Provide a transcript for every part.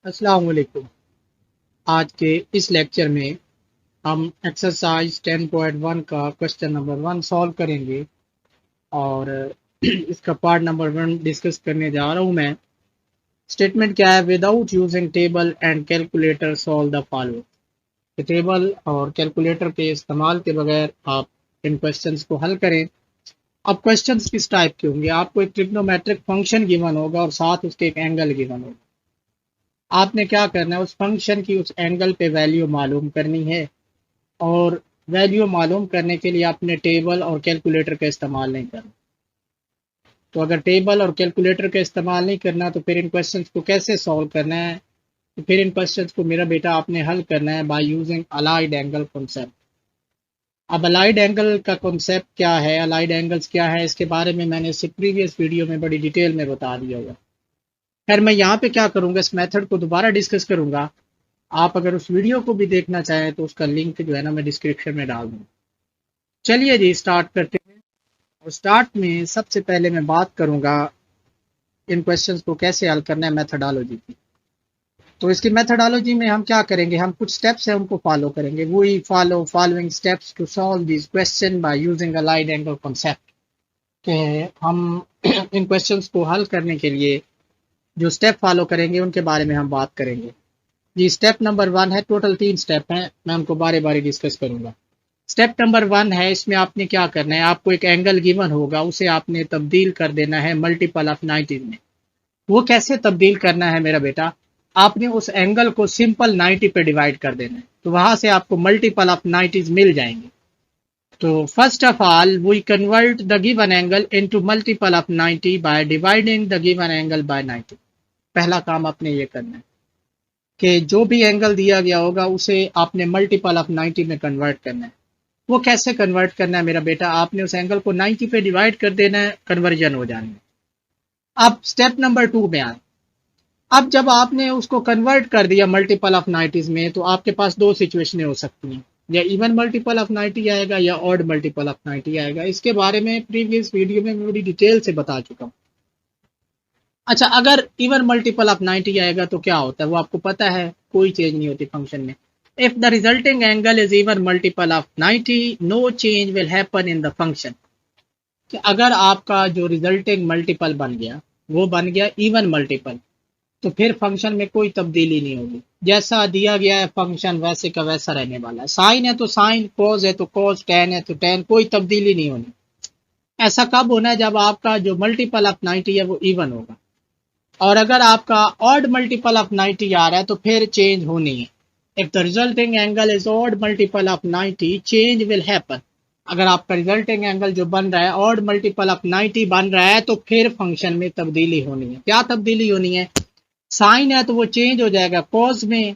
अस्सलाम वालेकुम। आज के इस लेक्चर में हम एक्सरसाइज 10.1 का क्वेश्चन नंबर 1 सॉल्व करेंगे और इसका पार्ट नंबर 1 डिस्कस करने जा रहा हूँ मैं। स्टेटमेंट क्या है? Without using table and calculator solve the following. Table और कैलकुलेटर के इस्तेमाल के बगैर आप इन क्वेश्चंस को हल करें। अब क्वेश्चंस किस टाइप के होंगे? आपको एक ट्रिग्नोमेट्रिक फंक्शन गिवन होगा और साथ उसके एक एंगल गिवन होगा। आपने क्या करना है, उस फंक्शन की उस एंगल पे वैल्यू मालूम करनी है और वैल्यू मालूम करने के लिए आपने टेबल और कैलकुलेटर का इस्तेमाल नहीं करना। तो अगर टेबल और कैलकुलेटर का इस्तेमाल नहीं करना तो फिर इन क्वेश्चंस को कैसे सॉल्व करना है? तो फिर इन क्वेश्चंस को मेरा बेटा आपने हल करना है bye using allied angle concept. अब अलाइड एंगल का कॉन्सेप्ट क्या है, अलाइड एंगल्स क्या है, इसके बारे में मैंने इससे प्रीवियस वीडियो में बड़ी डिटेल में बता दिया हुआ। खैर मैं यहाँ पे क्या करूँगा, इस मेथड को दोबारा डिस्कस करूँगा। आप अगर उस वीडियो को भी देखना चाहें तो उसका लिंक जो है ना मैं डिस्क्रिप्शन में डाल दूँगा। चलिए जी स्टार्ट करते हैं। और स्टार्ट में सबसे पहले मैं बात करूँगा इन क्वेश्चंस को कैसे हल करना है मेथडोलॉजी की। तो इसकी मेथडोलॉजी में हम क्या करेंगे, हम कुछ स्टेप्स हैं उनको फॉलो करेंगे। We follow following steps to solve this question by using allied angle concept. के हम इन क्वेश्चंस को हल करने के लिए जो स्टेप फॉलो करेंगे उनके बारे में हम बात करेंगे। जी स्टेप नंबर 1 है, टोटल 3 स्टेप हैं, मैं उनको बारे बारे डिस्कस करूंगा। स्टेप नंबर 1 है, इसमें आपने क्या करना है, आपको एक एंगल गिवन होगा, उसे आपने तब्दील कर देना है मल्टीपल ऑफ 90 में। वो कैसे तब्दील करना है मेरा बेटा? आपने उस एंगल को सिंपल 90 पे डिवाइड कर देना है, तो वहां से आपको मल्टीपल ऑफ 90 मिल जाएंगे। तो first of all we convert the given angle into multiple of 90 by dividing the given angle by 90। पहला काम आपने ये करना है कि जो भी एंगल दिया गया होगा उसे आपने मल्टीपल ऑफ 90 में कन्वर्ट करना है। वो कैसे कन्वर्ट करना है मेरा बेटा? आपने उस एंगल को 90 पे डिवाइड कर देना है, कन्वर्जन हो जाने में। अब स्टेप नंबर 2 में आए। अब जब आपने उसको कन्वर्ट कर दिया मल्टीपल ऑफ 90 में, तो आपके पास दो सिचुएशनें हो सकती हैं, या इवन मल्टीपल ऑफ 90 आएगा या ऑड मल्टीपल ऑफ 90 आएगा। इसके बारे में प्रीवियस वीडियो में मैं बड़ी डिटेल से बता चुका हूँ। अच्छा, अगर इवन मल्टीपल ऑफ 90 आएगा तो क्या होता है वो आपको पता है, कोई चेंज नहीं होती फंक्शन में। If the resulting angle is even multiple of 90 no change will happen in the function. कि अगर आपका जो रिजल्टिंग मल्टीपल बन गया वो बन गया इवन मल्टीपल, तो फिर फंक्शन में कोई तब्दीली नहीं होगी। जैसा दिया गया है फंक्शन वैसे का वैसा रहने वाला है। साइन है तो साइन, कॉज है तो कॉज, टेन है तो टेन, कोई तब्दीली नहीं होनी। ऐसा कब होना है? जब आपका जो मल्टीपल ऑफ 90 है वो इवन होगा। और अगर आपका ऑड मल्टीपल ऑफ 90 आ रहा है तो फिर चेंज होनी है। If the resulting angle is odd multiple of 90 change will happen. अगर आपका रिजल्टिंग एंगल जो बन रहा है ऑड मल्टीपल ऑफ 90 बन रहा है तो फिर फंक्शन में तब्दीली होनी है। क्या तब्दीली होनी है? साइन है तो वो चेंज हो जाएगा कॉज में,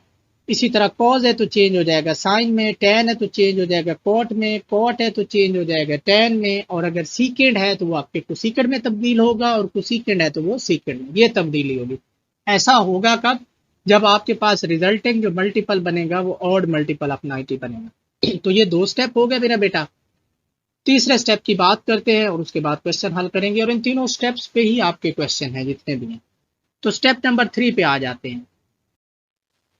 इसी तरह कॉज है तो चेंज हो जाएगा साइन में, टेन है तो चेंज हो जाएगा कॉट में, कॉट है तो चेंज हो जाएगा टेन में, और अगर सीकेंड है तो वो आपके कोसीकेंड में तब्दील होगा, और कोसीकेंड है तो वो सीकेंड में। ये तब्दीली होगी। ऐसा होगा कब? जब आपके पास रिजल्टिंग जो मल्टीपल बनेगा वो ऑड मल्टीपल ऑफ 90 बनेगा। तो ये दो स्टेप हो गए मेरा बेटा। तीसरे स्टेप की बात करते हैं और उसके बाद क्वेश्चन हल करेंगे, और इन तीनों स्टेप्स पे ही आपके क्वेश्चन हैं जितने भी हैं। तो स्टेप नंबर 3 पे आ जाते हैं।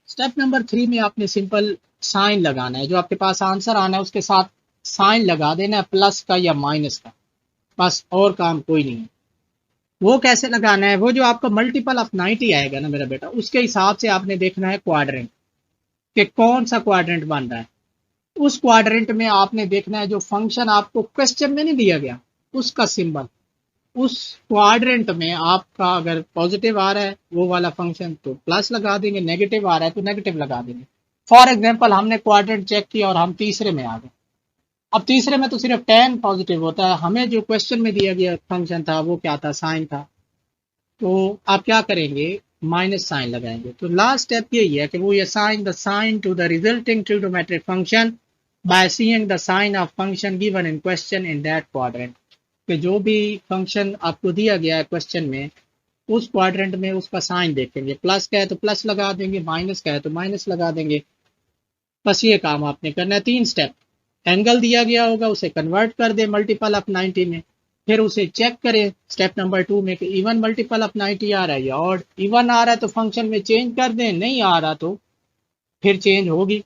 स्टेप नंबर 3 में आपने सिंपल साइन लगाना है। जो आपके पास आंसर आना है उसके साथ साइन लगा देना है, प्लस का या माइनस का, बस, और काम कोई नहीं है। वो कैसे लगाना है? वो जो आपका मल्टीपल ऑफ 90 आएगा ना मेरा बेटा, उसके हिसाब से आपने देखना है क्वाड्रेंट, कि कौन सा क्वाड्रेंट बन रहा है। उस क्वाड्रेंट में आपने देखना है जो फंक्शन आपको क्वेश्चन में नहीं दिया गया उसका सिंबल, उस क्वाड्रेंट में आपका अगर पॉजिटिव आ रहा है वो वाला फंक्शन तो प्लस लगा देंगे, नेगेटिव आ रहा है तो नेगेटिव लगा देंगे। फॉर एग्जांपल हमने क्वाड्रेंट चेक किया और हम तीसरे में आ गए। अब तीसरे में तो सिर्फ 10 पॉजिटिव होता है, हमें जो क्वेश्चन में दिया गया फंक्शन था वो क्या था? साइन था। तो आप क्या करेंगे? माइनस साइन लगाएंगे। तो लास्ट स्टेप यही है कि वो assign the sign to the resulting trigonometric function by seeing the sign of function given in question in that quadrant. कि जो भी फंक्शन आपको दिया गया है क्वेश्चन में, उस क्वाड्रेंट में उसका साइन देखेंगे, प्लस का है तो प्लस लगा देंगे, माइनस का है तो माइनस लगा देंगे। बस ये काम आपने करना है। 3 स्टेप। एंगल दिया गया होगा उसे कन्वर्ट कर दे मल्टीपल ऑफ 90 में, फिर उसे चेक करें स्टेप नंबर 2 में कि इवन मल्टीपल ऑफ 90 आ रहा है या ऑड। इवन आ रहा है तो फंक्शन में चेंज कर दें, नहीं आ रहा तो फिर चेंज होगी।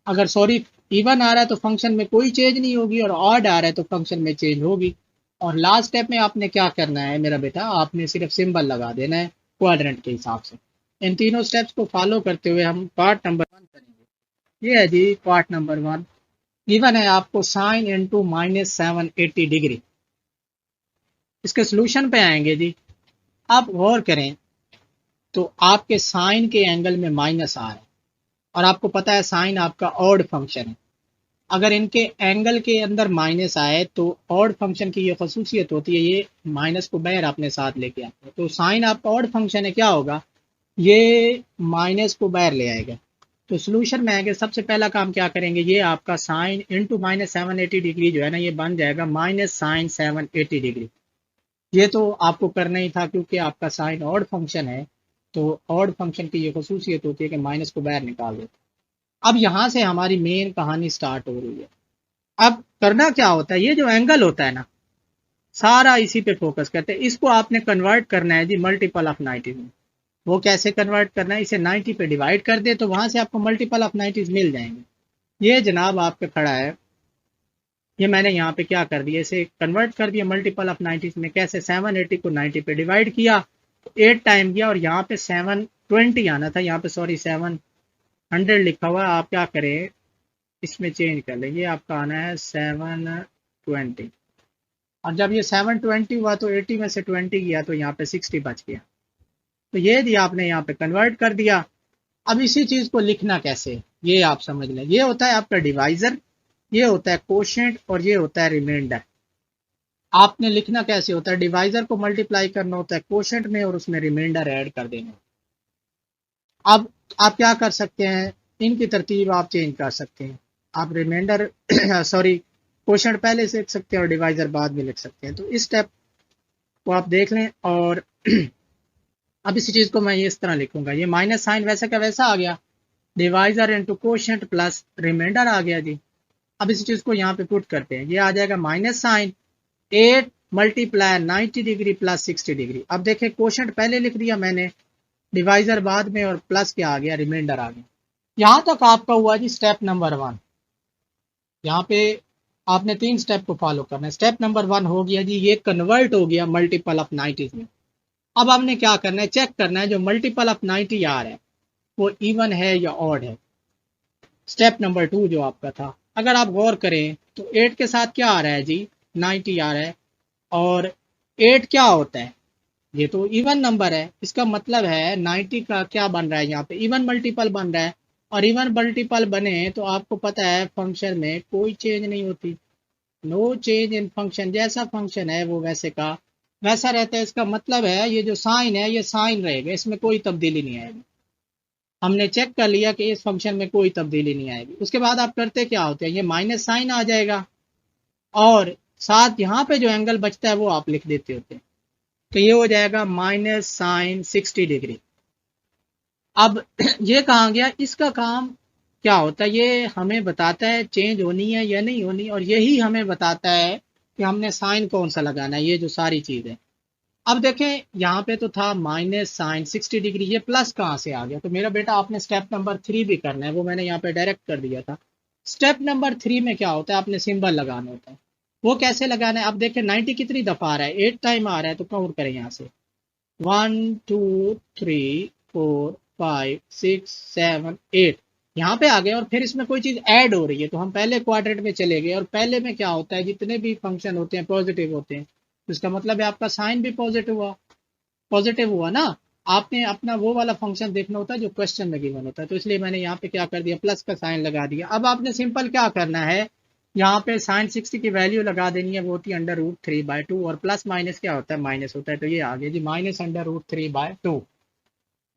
अगर सॉरी इवन आ रहा है तो फंक्शन में कोई चेंज नहीं होगी, और ऑड आ रहा है तो फंक्शन में चेंज होगी। और लास्ट स्टेप में आपने क्या करना है मेरा बेटा, आपने सिर्फ सिंबल लगा देना है क्वाड्रेंट के हिसाब से। इन तीनों स्टेप्स को फॉलो करते हुए हम पार्ट नंबर 1 करेंगे। ये है जी पार्ट नंबर 1। गिवन है आपको साइन इंटू -780 डिग्री। इसके सोल्यूशन पे आएंगे जी। आप गौर करें तो आपके साइन के एंगल में माइनस आ रहा है, और आपको पता है साइन आपका ऑड फंक्शन है। अगर इनके एंगल के अंदर माइनस आए तो ऑड फंक्शन की ये खसूसियत होती है, ये माइनस को बाहर अपने साथ लेके आता है। तो साइन आपका ऑड फंक्शन है, क्या होगा, ये माइनस को बाहर ले आएगा। तो सोल्यूशन में आएंगे, सबसे पहला काम क्या करेंगे, ये आपका साइन इंटू -780 डिग्री जो है ना, ये बन जाएगा -sin780 डिग्री। ये तो आपको करना ही था क्योंकि आपका साइन ऑड फंक्शन है, तो ऑड फंक्शन की ये खसूसियत होती है कि माइनस को बाहर निकाल देता। अब यहाँ से हमारी मेन कहानी स्टार्ट हो रही है। अब करना क्या होता है, ये जो एंगल होता है ना, सारा इसी पे फोकस करते हैं। इसको आपने कन्वर्ट करना है जी मल्टीपल ऑफ 90 में। वो कैसे कन्वर्ट करना है, इसे 90 पे डिवाइड कर दे तो वहां से आपको मल्टीपल ऑफ 90 मिल जाएंगे। ये जनाब आपका खड़ा है, ये मैंने यहाँ पे क्या कर दिया, इसे कन्वर्ट कर दिया मल्टीपल ऑफ 90 में। कैसे, 780 को 90 पे डिवाइड किया, 8 टाइम किया, और यहाँ पे 720 आना था, यहाँ पे सॉरी 700 लिखा हुआ है। आप क्या करें, इसमें चेंज कर लें, ये आपका आना है 720। और जब ये 720 हुआ तो 80 में से 20 गया तो यहाँ पे 60 बच गया। तो ये दिया आपने यहाँ पे कन्वर्ट कर दिया। अब इसी चीज को लिखना कैसे, ये आप समझ लें। ये होता है आपका डिवाइजर, ये होता है कोशेंट, और ये होता है रिमाइंडर। आपने लिखना कैसे होता है, डिवाइजर को मल्टीप्लाई करना होता है कोशेंट में, और उसमें रिमाइंडर ऐड कर देना। अब आप क्या कर सकते हैं, इनकी तरतीब आप चेंज कर सकते हैं। आप रिमाइंडर सॉरी कोशेंट पहले से लिख सकते हैं और डिवाइजर बाद में लिख सकते हैं। तो इस स्टेप को आप देख लें। और अब इसी चीज को मैं ये इस तरह लिखूंगा, ये माइनस साइन वैसे का वैसा आ गया, divisor into quotient plus remainder आ गया जी। अब इसी चीज को यहाँ पे पुट करते हैं, ये आ जाएगा minus sine 8 multiply 90 degree plus 60 degree. अब देखें कोशेंट पहले लिख दिया मैंने, डिवाइजर बाद में, और प्लस क्या आ गया, रिमाइंडर आ गया। यहां तक आपका हुआ जी स्टेप नंबर 1। यहाँ पे आपने 3 स्टेप को फॉलो करना है। स्टेप नंबर 1 हो गया जी, ये कन्वर्ट हो गया मल्टीपल ऑफ 90 में। अब हमने क्या करना है, चेक करना है जो मल्टीपल ऑफ 90 आ रहा है वो इवन है या ऑड है। स्टेप नंबर 2 जो आपका था, अगर आप गौर करें तो 8 के साथ क्या आ रहा है जी, 90 आ रहा है। और 8 क्या होता है, ये तो इवन नंबर है। इसका मतलब है 90 का क्या बन रहा है, यहाँ पे इवन मल्टीपल बन रहा है। और इवन मल्टीपल बने तो आपको पता है फंक्शन में कोई चेंज नहीं होती, नो चेंज इन फंक्शन। जैसा फंक्शन है वो वैसे का वैसा रहता है। इसका मतलब है ये जो साइन है ये साइन रहेगा, इसमें कोई तब्दीली नहीं आएगी। हमने चेक कर लिया कि इस फंक्शन में कोई तब्दीली नहीं आएगी। उसके बाद आप करते क्या होते हैं, ये माइनस साइन आ जाएगा, और साथ यहाँ पे जो एंगल बचता है वो आप लिख देते होते हैं। तो ये हो जाएगा -sin60 डिग्री। अब ये कहा गया, इसका काम क्या होता है, ये हमें बताता है चेंज होनी है या नहीं होनी, और यही हमें बताता है कि हमने साइन कौन सा लगाना है, ये जो सारी चीज है। अब देखें यहाँ पे तो था -sin60 डिग्री, ये प्लस कहाँ से आ गया। तो मेरा बेटा आपने स्टेप नंबर 3 भी करना है, वो मैंने यहाँ पे डायरेक्ट कर दिया था। स्टेप नंबर 3 में क्या होता है, आपने सिंबल लगाना होता है। वो कैसे लगाना है, अब देखें 90 कितनी दफा आ रहा है, 8 टाइम आ रहा है। तो काउंट करें यहाँ से, 1 2 3 4 5 6 7 8 यहाँ पे आ गए। और फिर इसमें कोई चीज ऐड हो रही है तो हम पहले क्वाड्रेंट में चले गए। और पहले में क्या होता है, जितने भी फंक्शन होते हैं पॉजिटिव होते हैं, तो इसका मतलब है आपका साइन भी पॉजिटिव हुआ ना। आपने अपना वो वाला फंक्शन देखना होता है जो क्वेश्चन में गिवन होता है। तो इसलिए मैंने यहाँ पे क्या कर दिया, प्लस का साइन लगा दिया। अब आपने सिंपल क्या करना है, यहाँ पे sin60 की वैल्यू लगा देनी है, वो होती है √3/2। और प्लस माइनस क्या होता है, माइनस होता है। तो ये आ गया जी -√3/2।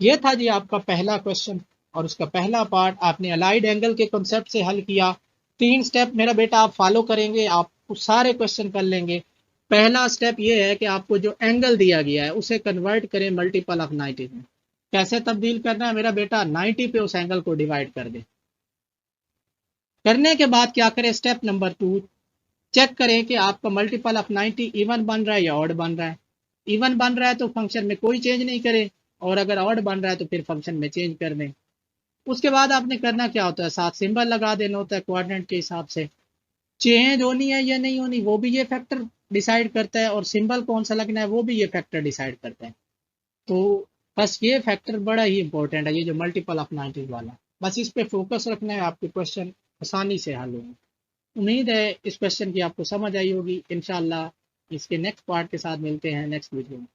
ये था जी आपका पहला क्वेश्चन, और उसका पहला पार्ट आपने अलाइड एंगल के कॉन्सेप्ट से हल किया। 3 स्टेप मेरा बेटा आप फॉलो करेंगे, आप सारे क्वेश्चन कर लेंगे। पहला स्टेप ये है कि आपको जो एंगल दिया गया है उसे कन्वर्ट करें मल्टीपल ऑफ 90 में। कैसे तब्दील करना है मेरा बेटा, 90 पे उस एंगल को डिवाइड कर दे। करने के बाद क्या करें, स्टेप नंबर 2, चेक करें कि आपका मल्टीपल ऑफ 90 इवन बन रहा है या ऑड बन रहा है। इवन बन रहा है तो फंक्शन में कोई चेंज नहीं करे, और अगर ऑड बन रहा है तो फिर फंक्शन में चेंज कर दें। उसके बाद आपने करना क्या होता है, साथ सिंबल लगा देना होता है कोऑर्डिनेट के हिसाब से। चेंज होनी है या नहीं होनी वो भी ये फैक्टर डिसाइड करता है, और सिंबल कौन सा लगना है वो भी ये फैक्टर डिसाइड करता है। तो बस ये फैक्टर बड़ा ही इंपॉर्टेंट है, ये जो मल्टीपल ऑफ 90 वाला, बस इस पे फोकस रखना है, आपके क्वेश्चन आसानी से हल होंगे। उम्मीद है इस क्वेश्चन की आपको समझ आई होगी। इंशाल्लाह इसके नेक्स्ट पार्ट के साथ मिलते हैं नेक्स्ट वीडियो में।